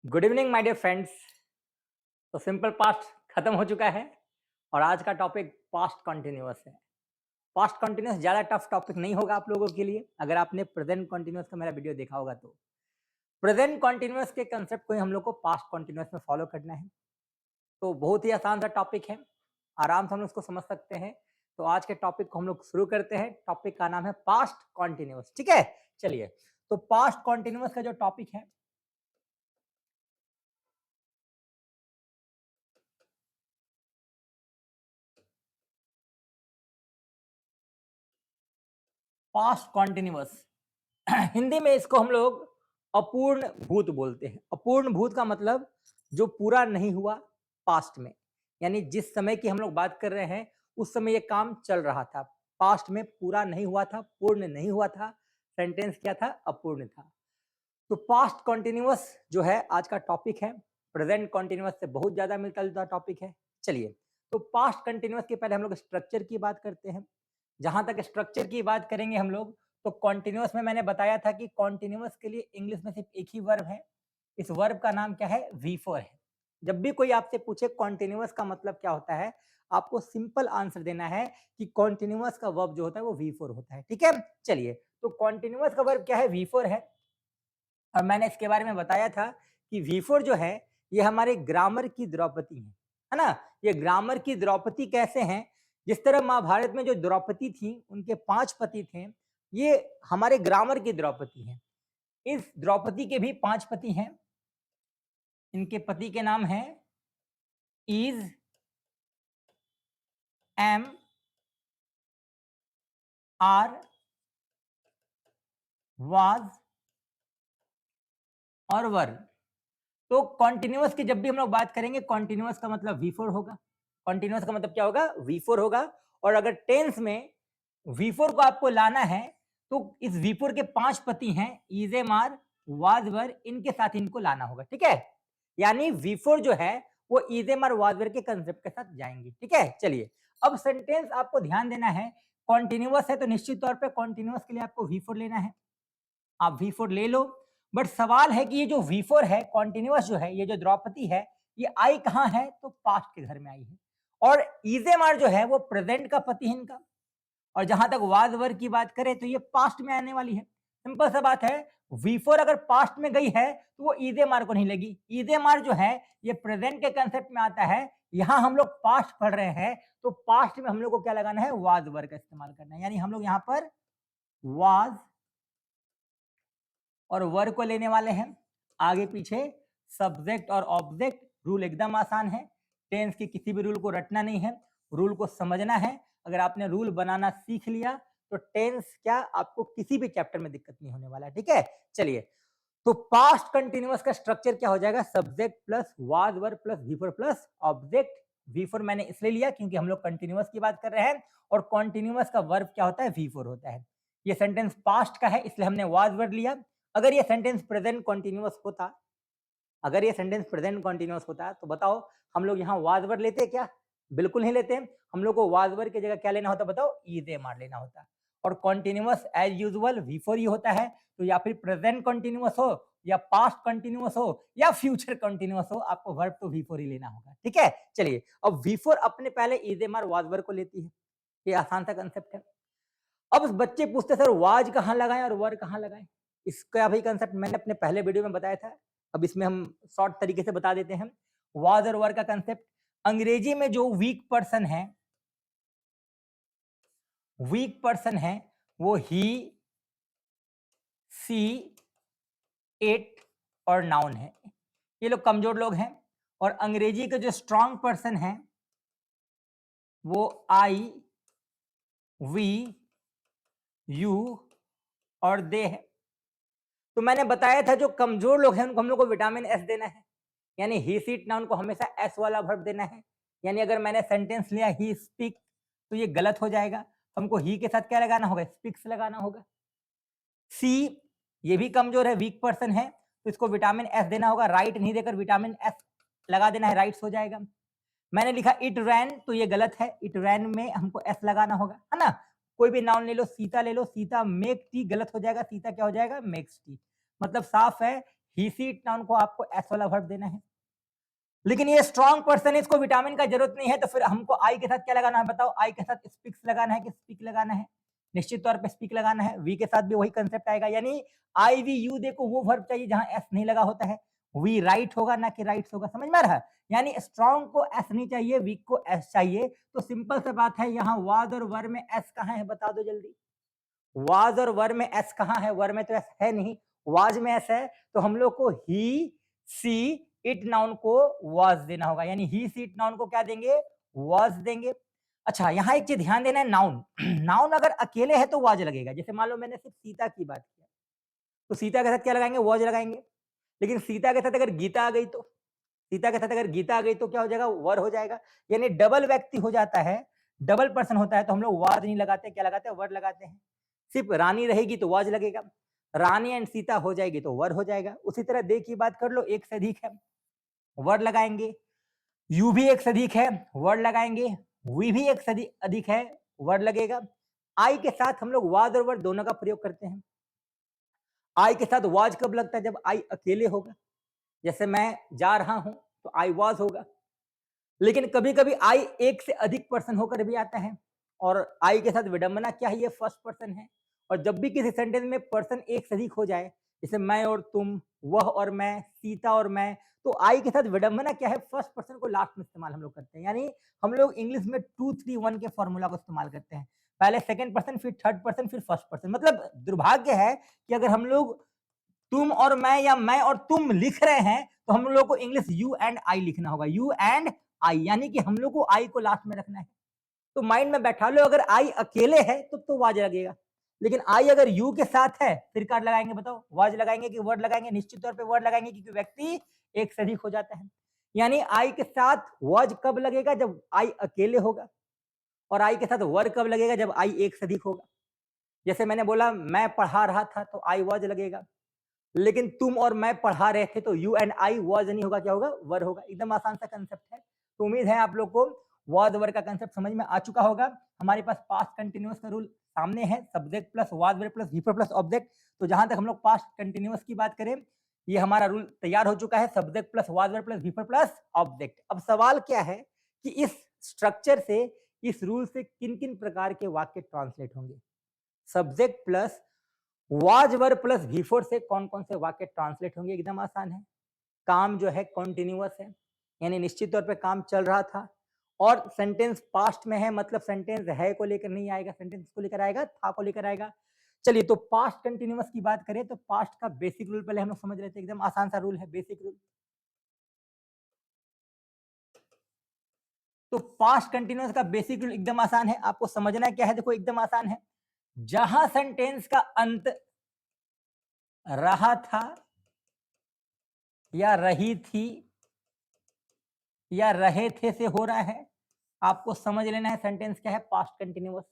Good evening my dear friends. तो simple past खत्म हो चुका है और आज का टॉपिक पास्ट कंटिन्यूअस है। पास्ट कंटिन्यूअस ज़्यादा टफ टॉपिक नहीं होगा आप लोगों के लिए अगर आपने प्रेजेंट कंटिन्यूअस का मेरा वीडियो देखा होगा तो। प्रेजेंट कंटिन्यूअस के कंसेप्ट को ही हम लोग को पास्ट कंटिन्यूअस में फॉलो करना है। तो बहुत ही आसान सा टॉपिक है, आराम से हम लोग उसको समझ सकते हैं। तो आज के टॉपिक को हम लोग शुरू करते हैं। टॉपिक का नाम है पास्ट कंटिन्यूअस। ठीक है, चलिए। तो पास्ट कंटिन्यूअस का जो टॉपिक है, पास्ट कॉन्टिन्यूअस हिंदी में इसको हम लोग अपूर्ण भूत बोलते हैं। अपूर्ण भूत का मतलब जो पूरा नहीं हुआ पास्ट में, यानी जिस समय की हम लोग बात कर रहे हैं उस समय ये काम चल रहा था, पास्ट में पूरा नहीं हुआ था, पूर्ण नहीं हुआ था, सेंटेंस क्या था, अपूर्ण था। तो पास्ट कॉन्टिन्यूअस जो है आज का टॉपिक है, प्रेजेंट कॉन्टिन्यूअस से बहुत ज्यादा मिलता जुलता टॉपिक है। चलिए, तो पास्ट कंटिन्यूअस के पहले हम लोग स्ट्रक्चर की बात करते हैं। जहां तक स्ट्रक्चर की बात करेंगे हम लोग, तो कॉन्टिन्यूअस में मैंने बताया था कि कॉन्टिन्यूअस के लिए इंग्लिश में सिर्फ एक ही वर्ब है। इस वर्ब का नाम क्या है, वी4 है। जब भी कोई आपसे पूछे कॉन्टिन्यूअस का मतलब क्या होता है, आपको सिंपल आंसर देना है कि कॉन्टिन्यूअस का वर्ब जो होता है वो वी4 होता है। ठीक है, चलिए। तो कॉन्टिन्यूअस का वर्ब क्या है, वी4 है। और मैंने इसके बारे में बताया था कि वी4 जो है ये हमारे ग्रामर की द्रौपदी है ना। ये ग्रामर की द्रौपदी कैसे हैं, जिस तरह महाभारत में जो द्रौपदी थी उनके 5 पति थे, ये हमारे ग्रामर की द्रौपदी हैं। इस द्रौपदी के भी 5 पति हैं। इनके पति के नाम हैं इज, एम, आर, वाज और वर। तो कॉन्टिन्यूअस की जब भी हम लोग बात करेंगे, कॉन्टिन्यूअस का मतलब वी4 होगा। कॉन्टिन्यूअस का मतलब क्या होगा, वी4 होगा। और अगर टेंस में वी4 को आपको लाना है तो इस वी4 के 5 पति हैं, इज, एम, आर, वाज, वर, इनके साथ इनको लाना होगा। ठीक है, यानी वी4 जो है वो इज, एम, आर, वाज, वर के कंसेप्ट के साथ जाएंगे। ठीक है, चलिए। अब सेंटेंस आपको ध्यान देना है, कॉन्टिन्यूअस है तो निश्चित तौर पे कॉन्टिन्यूअस के लिए आपको वी4 लेना है। आप वी4 ले लो। बट सवाल है कि ये जो वी4 है, कॉन्टिन्यूअस जो है, ये जो द्रौपदी है, ये आई कहां है, तो पास्ट के घर में आई है। और इजेमार जो है वो प्रेजेंट का पति है इनका। और जहां तक वाजवर की बात करें तो ये पास्ट में आने वाली है। सिंपल सा बात है, वी4 अगर पास्ट में गई है तो वो इजेमार को नहीं लगी। इजेमार जो है ये प्रेजेंट के कंसेप्ट में आता है। यहां हम लोग पास्ट पढ़ रहे हैं तो पास्ट में हम लोग को क्या लगाना है, वाजवर का इस्तेमाल करना है। यानी हम लोग यहां पर वाज और वर को लेने वाले हैं। आगे पीछे सब्जेक्ट और ऑब्जेक्ट, रूल एकदम आसान है। टेंस की किसी भी रूल को रटना नहीं है, रूल को समझना है। अगर आपने रूल बनाना सीख लिया तो टेंस क्या, आपको किसी भी चैप्टर में दिक्कत नहीं होने वाला। ठीक है, चलिए। तो पास्ट कंटिन्यूअस का स्ट्रक्चर क्या हो जाएगा, subject plus was were plus वी4 प्लस ऑब्जेक्ट। वी4 मैंने इसलिए लिया क्योंकि हम लोग कंटिन्यूअस की बात कर रहे हैं और कॉन्टिन्यूअस का वर्ब क्या होता है, वी4 होता है। ये सेंटेंस पास्ट का है इसलिए हमने वाज वर्ड लिया। अगर ये सेंटेंस प्रेजेंट कॉन्टिन्यूअस होता, अगर ये सेंटेंस प्रेजेंट कॉन्टिन्यूअस होता तो बताओ हम लोग यहाँ वाज वर्ड लेते क्या, बिल्कुल नहीं लेते। हम लोग को वाज वर्ड की जगह क्या लेना होता, बताओ, इज मार लेना होता। और कॉन्टिन्यूअस एज यूजुअल वी4 ही होता है। तो या फिर प्रेजेंट कॉन्टिन्यूअस हो या पास्ट कॉन्टिन्यूअस हो या फ्यूचर कॉन्टिन्यूअस हो, आपको वर्ब तो वी4 ही लेना होगा। ठीक है, चलिए। अब वी4 अपने पहले इज मार वाज वर्ड को लेती है, ये आसान सा कंसेप्ट है। अब बच्चे पूछते सर वाज कहाँ लगाएं और वर कहाँ लगाएं, इसका भी कंसेप्ट मैंने अपने पहले वीडियो में बताया था। अब इसमें हम शॉर्ट तरीके से बता देते हैं वाज और वर का कंसेप्ट। अंग्रेजी में जो वीक पर्सन है वो ही, सी, इट और नाउन है। ये लोग कमजोर लोग हैं। और अंग्रेजी के जो स्ट्रांग पर्सन है वो आई, वी, यू और दे है। तो मैंने बताया था जो कमजोर लोग हैं उनको हम लोग को विटामिन एस देना है, यानी ही सीट नाउन को हमेशा एस वाला वर्ब देना है। यानी अगर मैंने सेंटेंस लिया ही स्पीक तो ये गलत हो जाएगा, हमको ही के साथ क्या लगाना होगा, स्पीक्स लगाना होगा। सी, ये भी कमजोर है, वीक पर्सन है, तो इसको विटामिन एस देना होगा, राइट नहीं देकर विटामिन एस लगा देना है, राइट्स हो जाएगा। मैंने लिखा इट रैन तो ये गलत है, इट रैन में हमको एस लगाना होगा, है ना। कोई भी नाउन ले लो, सीता ले लो, सीता मेक टी गलत हो जाएगा, सीता क्या हो जाएगा, मेक्स टी। मतलब साफ है, ही सी इट नाउन को आपको एस वाला वर्ब देना है। लेकिन ये स्ट्रॉन्ग पर्सन है, इसको विटामिन का जरूरत नहीं है, तो फिर हमको आई के साथ क्या लगाना है बताओ? आई के साथ स्पीक्स लगाना है कि स्पीक लगाना है? निश्चित तौर पे स्पीक लगाना है। वी के साथ भी वही कंसेप्ट आएगा, यानी आई वी यू देखो वो वर्ब चाहिए जहां एस नहीं लगा होता है। वी राइट होगा ना कि राइट्स होगा, समझ में आ रहा है? यानी स्ट्रॉन्ग को एस नहीं चाहिए, वीक को एस चाहिए। तो सिंपल सा बात है, यहाँ वाज और वर में एस कहाँ है बता दो जल्दी। वाज और वर में एस कहाँ है? वर में तो एस है नहीं, वाज में एस है। तो हम लोग को ही सी इट नाउन को वाज देना होगा, यानी ही सी इट नाउन को क्या देंगे? वाज देंगे। अच्छा, यहाँ एक चीज ध्यान देना है, नाउन नाउन अगर अकेले है तो वाज लगेगा। जैसे मान लो मैंने सिर्फ सीता की बात किया, तो सीता के साथ क्या लगाएंगे? वाज लगाएंगे। लेकिन सीता के साथ अगर गीता आ गई तो, सीता के साथ अगर गीता आ गई तो क्या हो जाएगा? वर हो जाएगा। यानी डबल व्यक्ति हो जाता है, डबल पर्सन होता है, तो हम लोग वाज नहीं लगाते, क्या लगाते हैं? वर लगाते हैं। सिर्फ रानी रहेगी तो वाज लगेगा, रानी एंड सीता हो जाएगी तो वर हो जाएगा। उसी तरह दे की बात कर लो, एक से अधिक है, वर लगाएंगे। यू भी एक से अधिक है, वर लगाएंगे। वी भी एक से अधिक है, वर लगेगा। आई के साथ हम लोग वाज और वर दोनों का प्रयोग करते हैं। आई के साथ वाज कब लगता है? जब आई अकेले होगा। जैसे मैं जा रहा हूं तो आई वाज होगा। लेकिन कभी-कभी आई एक से अधिक पर्सन होकर भी आता है, और आई के साथ विडंबना क्या है? ये फर्स्ट पर्सन है। और जब भी किसी सेंटेंस में पर्सन एक से अधिक हो जाए, जैसे मैं और तुम, वह और मैं, सीता और मैं, तो आई के साथ विडंबना क्या है? फर्स्ट पर्सन को लास्ट में इस्तेमाल हम लोग करते हैं। यानी हम लोग इंग्लिश में 2-3-1 के फॉर्मूला को इस्तेमाल करते हैं। पहले सेकंड पर्सन, फिर थर्ड पर्सन, फिर फर्स्ट पर्सन। मतलब दुर्भाग्य है कि अगर हम लोग तुम और मैं या मैं और तुम लिख रहे हैं, तो हम लोग को इंग्लिश यू एंड आई लिखना होगा, यू एंड आई, यानी कि हम लोग को आई को लास्ट में रखना है। तो माइंड में बैठा लो, अगर आई अकेले है तो वाज लगेगा। लेकिन आई अगर यू के साथ है, फिर क्या लगाएंगे बताओ? वाज लगाएंगे कि वर्ड लगाएंगे? निश्चित तौर पे वर्ड लगाएंगे, क्योंकि व्यक्ति एक से अधिक हो जाता है। यानी आई के साथ वाज कब लगेगा? जब आई अकेले होगा। और आई के साथ वर कब लगेगा? जब आई एक से अधिक होगा। जैसे मैंने बोला मैं पढ़ा रहा था, तो आई वाज लगेगा। लेकिन तुम और मैं पढ़ा रहे थे, तो यू एंड आई वाज नहीं होगा, क्या होगा? वर होगा। एकदम आसान सा कंसेप्ट है। तो उम्मीद है आप लोग को वाज वर का कंसेप्ट समझ में आ चुका होगा। हमारे पास पास्ट कंटिन्यूअस का रूल सामने है, subject plus was were plus V four plus object. तो जहां तक हम लोग पास्ट कंटिन्यूअस की बात करें, ये हमारा रूल तैयार हो चुका है, subject plus was were plus V four plus object. अब सवाल क्या है कि इस स्ट्रक्चर से, इस रूल से किन किन प्रकार के वाक्य ट्रांसलेट होंगे? Subject plus was were plus वी4 से कौन कौन से वाक्य ट्रांसलेट होंगे? एकदम आसान है। काम जो है कॉन्टिन्यूअस है, यानी निश्चित तौर पे काम चल रहा था, और सेंटेंस पास्ट में है, मतलब सेंटेंस है को लेकर नहीं आएगा, सेंटेंस को लेकर आएगा, था को लेकर आएगा। चलिए, तो पास्ट कंटिन्यूअस की बात करें तो पास्ट का बेसिक रूल पहले हम लोग समझ लेते हैं। एकदम आसान सा रूल है, बेसिक रूल। तो पास्ट कंटिन्यूअस का बेसिक रूल एकदम आसान है, आपको समझना क्या है? देखो एकदम आसान है, जहां सेंटेंस का अंत रहा था या रही थी या रहे थे से हो रहा है, आपको समझ लेना है सेंटेंस क्या है? Past continuous.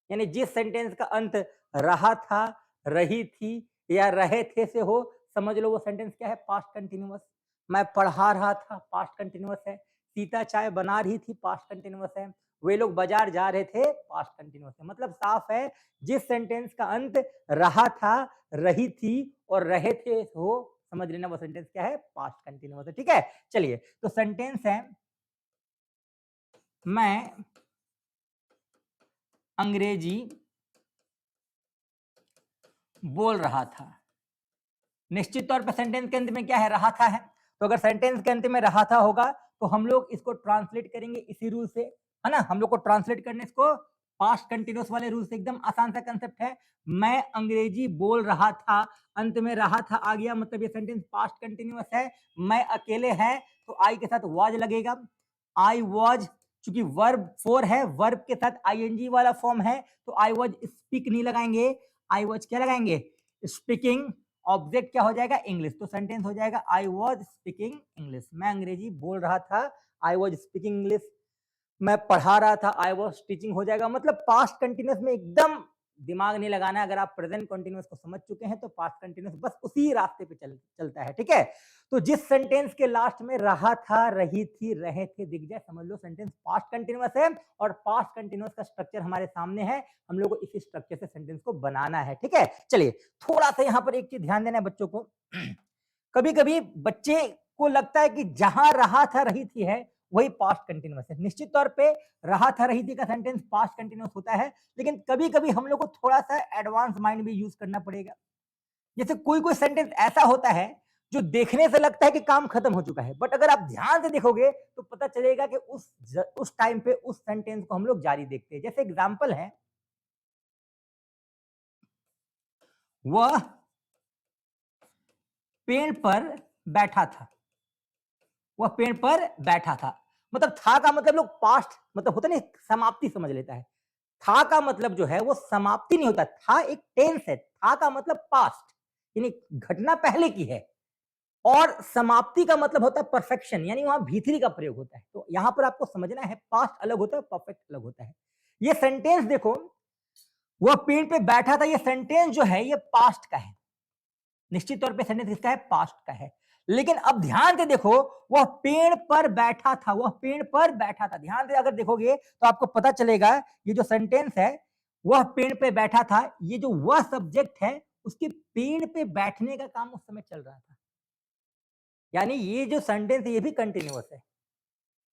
यानी जिस सेंटेंस का अंत रहा था, रही थी या रहे थे से हो, समझ लो वो सेंटेंस क्या है? Past continuous. मैं पढ़ा रहा था, पास्ट कंटिन्यूअस है। सीता चाय बना रही थी, पास्ट कंटिन्यूअस है। वे लोग बाजार जा रहे थे, पास्ट कंटिन्यूअस है। मतलब साफ है, जिस सेंटेंस का अंत रहा था, रही थी और रहे थे हो, समझ लेना वो सेंटेंस क्या है? पास्ट कंटिन्यूअस है। ठीक है, चलिए, तो सेंटेंस है, मैं अंग्रेजी बोल रहा था। निश्चित तौर पर सेंटेंस के अंत में क्या है? रहा था है। तो अगर सेंटेंस के अंत में रहा था होगा, तो हम लोग इसको ट्रांसलेट करेंगे इसी रूल से, है ना? हम लोग को ट्रांसलेट करने इसको पास्ट कंटिन्यूअस वाले रूल से। एकदम आसान सा कंसेप्ट है, मैं अंग्रेजी बोल रहा था, अंत में रहा था आ गया, मतलब ये सेंटेंस पास्ट कंटिन्यूअस है। मैं अकेले हैं, तो आई के साथ वाज लगेगा। आई वाज, चूंकि वर्ब 4 है, वर्ब के साथ आईएनजी वाला फॉर्म है, तो आई वाज स्पीक नहीं लगाएंगे, आई वाज क्या लगाएंगे? स्पीकिंग। ऑब्जेक्ट क्या हो जाएगा? इंग्लिश। तो सेंटेंस हो जाएगा आई वॉज स्पीकिंग इंग्लिश। मैं अंग्रेजी बोल रहा था, आई वॉज स्पीकिंग इंग्लिश। मैं पढ़ा रहा था, आई वॉज टीचिंग हो जाएगा। मतलब पास्ट कंटिन्यूअस में एकदम दिमाग नहीं लगाना है। अगर आप प्रेजेंट कंटिन्यूअस को समझ चुके हैं, तो पास्ट कंटिन्यूअस बस उसी रास्ते पे चलता है। ठीक है, तो जिस सेंटेंस के लास्ट में रहा था, रही थी, रहे थे दिख जाए, समझ लो सेंटेंस पास्ट कंटिन्यूअस है। और पास्ट कंटिन्यूअस का स्ट्रक्चर हमारे सामने है, हम लोग को इसी स्ट्रक्चर से सेंटेंस को बनाना है। ठीक है, चलिए, थोड़ा सा यहाँ पर एक चीज ध्यान देना है बच्चों को। कभी कभी बच्चे को लगता है कि जहां रहा था रही थी है वही पास्ट कंटिन्यूअस है। निश्चित तौर पे रहा था रही थी का सेंटेंस पास्ट कंटिन्यूअस होता है, लेकिन कभी कभी हम लोग को थोड़ा सा एडवांस माइंड भी यूज करना पड़ेगा। जैसे कोई कोई सेंटेंस ऐसा होता है जो देखने से लगता है कि काम खत्म हो चुका है, बट अगर आप ध्यान से देखोगे तो पता चलेगा कि उस टाइम पे उस सेंटेंस को हम लोग जारी देखते हैं। जैसे एग्जांपल है, वह पेड़ पर बैठा था। वह पेड़ पर बैठा था, मतलब था का मतलब लोग पास्ट मतलब होता नहीं समाप्ति समझ लेता है। था का मतलब जो है वो समाप्ति नहीं होता, था एक टेंस है। था का मतलब पास्ट यानी घटना पहले की है, और समाप्ति का मतलब होता है परफेक्शन, यानी वहां भीतरी का प्रयोग होता है। तो यहां पर आपको समझना है पास्ट अलग होता है, परफेक्ट अलग होता है। ये सेंटेंस देखो, वह पेड़ पे बैठा था, ये सेंटेंस जो है ये पास्ट का है। निश्चित तौर पे सेंटेंस किसका है? पास्ट का है। लेकिन अब ध्यान से देखो, वह पेड़ पर बैठा था, वह पेड़ पर बैठा था। ध्यान से अगर देखोगे तो आपको पता चलेगा ये जो सेंटेंस है, वह पेड़ पे बैठा था, ये जो वह सब्जेक्ट है उसके पेड़ पे बैठने का काम उस समय चल रहा था। यानी ये जो सेंटेंस है ये भी कंटिन्यूअस है।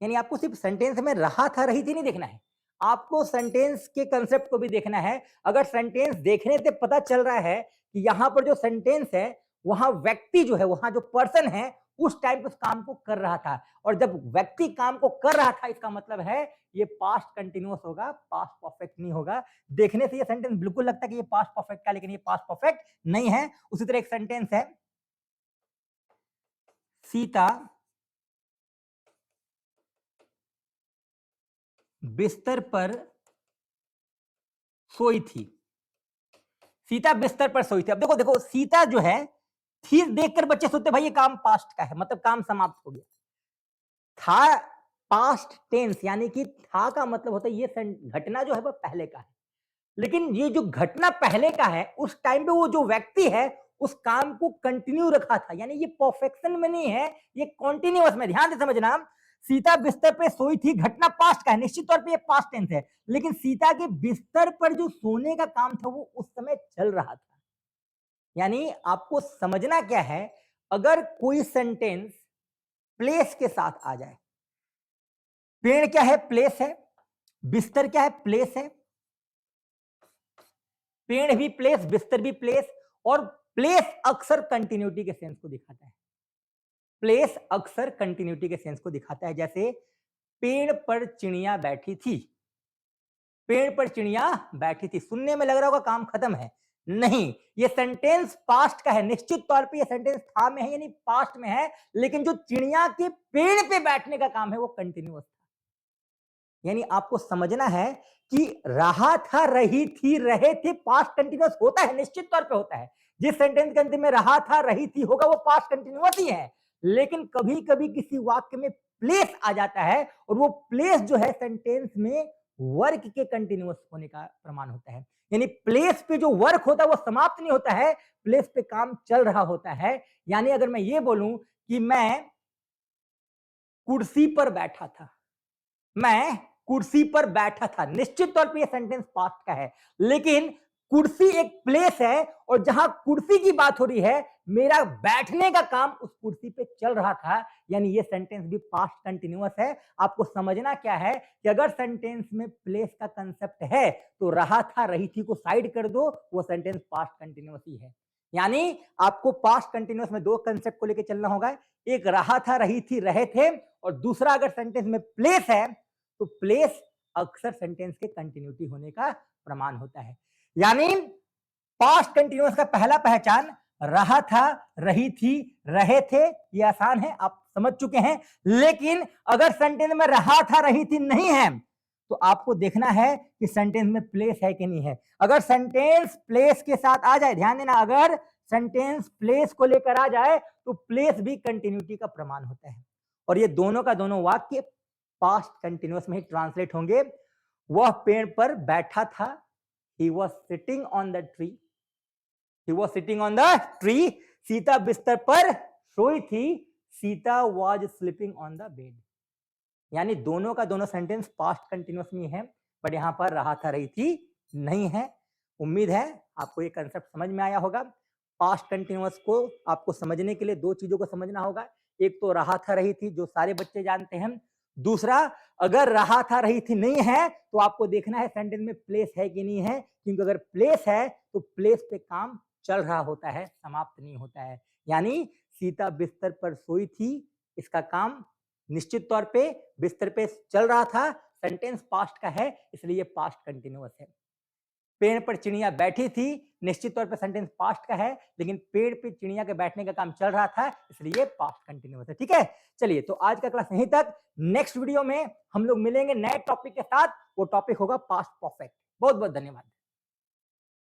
यानी आपको सिर्फ सेंटेंस में रहा था रही थी नहीं देखना है, आपको सेंटेंस के कंसेप्ट को भी देखना है। अगर सेंटेंस देखने से पता चल रहा है कि यहां पर जो सेंटेंस है वहां व्यक्ति जो है, वहां जो पर्सन है उस टाइम पे उस काम को कर रहा था, और जब व्यक्ति काम को कर रहा था इसका मतलब है ये पास्ट कंटिन्यूअस होगा, पास्ट परफेक्ट नहीं होगा। देखने से ये सेंटेंस बिल्कुल लगता है कि ये पास्ट परफेक्ट का, लेकिन ये पास्ट परफेक्ट नहीं है। उसी तरह एक सेंटेंस है, सीता बिस्तर पर सोई थी। सीता बिस्तर पर सोई थी। अब देखो देखो सीता जो है थी देखकर बच्चे सोचते भाई ये काम पास्ट का है, मतलब काम समाप्त हो गया। था पास्ट टेंस, यानी कि था का मतलब होता है ये घटना जो है वो पहले का है, लेकिन ये जो घटना पहले का है उस टाइम पे वो जो व्यक्ति है उस काम को कंटिन्यू रखा था, यानी ये परफेक्शन में नहीं है, ये कॉन्टिन्यूअस में। ध्यान से समझना, सीता बिस्तर पे सोई थी, घटना पास्ट का है, निश्चित तौर पे ये पास्ट टेंस है, लेकिन सीता के बिस्तर पर जो सोने का काम था वो उस समय चल रहा था। यानी आपको समझना क्या है, अगर कोई सेंटेंस प्लेस के साथ आ जाए, पेड़ क्या है? प्लेस है। बिस्तर क्या है? प्लेस है। पेड़ भी प्लेस, बिस्तर भी प्लेस, और प्लेस अक्सर कंटिन्यूटी के सेंस को दिखाता है। प्लेस अक्सर कंटिन्यूटी के सेंस को दिखाता है। जैसे पेड़ पर चिड़िया बैठी थी, पेड़ पर चिड़िया बैठी थी, सुनने में लग रहा होगा काम खत्म है, नहीं, ये सेंटेंस पास्ट का है। निश्चित तौर पे ये सेंटेंस था में है यानी पास्ट में है, लेकिन जो चिड़िया के पेड़ पे बैठने का काम है वो कंटिन्यूअस था। यानी आपको समझना है कि रहा था रही थी रहे थे पास्ट कंटिन्यूअस होता है, निश्चित तौर पे होता है। जिस सेंटेंस के अंत में रहा था रही थी होगा वो पास्ट कंटिन्यूअस ही है, लेकिन कभी कभी किसी वाक्य में प्लेस आ जाता है, और वो प्लेस जो है सेंटेंस में वर्क के कंटिन्यूअस होने का प्रमाण होता है। यानी प्लेस पे जो वर्क होता है वो समाप्त नहीं होता है, प्लेस पे काम चल रहा होता है। यानी अगर मैं ये बोलूं कि मैं कुर्सी पर बैठा था, मैं कुर्सी पर बैठा था, निश्चित तौर पे ये सेंटेंस पास्ट का है, लेकिन कुर्सी एक प्लेस है, और जहां कुर्सी की बात हो रही है मेरा बैठने का काम उस कुर्सी पे चल रहा था, यानी ये सेंटेंस भी पास्ट कंटिन्यूअस है। आपको समझना क्या है कि अगर सेंटेंस में प्लेस का कंसेप्ट है तो रहा था रही थी को साइड कर दो, वो सेंटेंस पास्ट कंटिन्यूअस ही है। यानी आपको पास्ट कंटिन्यूअस में दो कंसेप्ट को लेकर चलना होगा, एक रहा था रही थी रहे थे, और दूसरा अगर सेंटेंस में प्लेस है तो प्लेस अक्सर सेंटेंस के कंटिन्यूटी होने का प्रमाण होता है। यानी पास्ट कंटिन्यूअस का पहला पहचान रहा था रही थी रहे थे, ये आसान है, आप समझ चुके हैं। लेकिन अगर सेंटेंस में रहा था रही थी नहीं है तो आपको देखना है कि सेंटेंस में प्लेस है कि नहीं है। अगर सेंटेंस प्लेस के साथ आ जाए, ध्यान देना, अगर सेंटेंस प्लेस को लेकर आ जाए तो प्लेस भी कंटिन्यूटी का प्रमाण होता है, और ये दोनों का दोनों वाक्य पास्ट कंटिन्यूअस में ही ट्रांसलेट होंगे। वह पेड़ पर बैठा था, he was sitting on the tree, he was sitting on the tree, Sita बिस्तर पर सोई थी, Sita was sleeping on the bed। यानी दोनों का दोनों सेंटेंस पास्ट कंटिन्यूअस में है, बट यहां पर रहा था रही थी नहीं है। उम्मीद है आपको ये कंसेप्ट समझ में आया होगा। पास्ट कंटिन्यूअस को आपको समझने के लिए दो चीजों को समझना होगा। एक तो रहा था रही थी, जो सारे बच्चे जानते हैं। दूसरा, अगर रहा था रही थी नहीं है तो आपको देखना है सेंटेंस में प्लेस है कि नहीं है, क्योंकि अगर प्लेस है तो प्लेस पे काम चल रहा होता है, समाप्त नहीं होता है। यानी सीता बिस्तर पर सोई थी, इसका काम निश्चित तौर पे बिस्तर पे चल रहा था, सेंटेंस पास्ट का है, इसलिए ये पास्ट कंटिन्यूअस है। पेड़ पर चिड़िया बैठी थी, निश्चित तौर पे सेंटेंस पास्ट का है, लेकिन पेड़ पे चिड़िया के बैठने का काम चल रहा था, इसलिए पास्ट कंटिन्यूअस है। ठीक है, चलिए तो आज का क्लास यहीं तक। नेक्स्ट वीडियो में हम लोग मिलेंगे नए टॉपिक के साथ, वो टॉपिक होगा पास्ट परफेक्ट। बहुत बहुत धन्यवाद।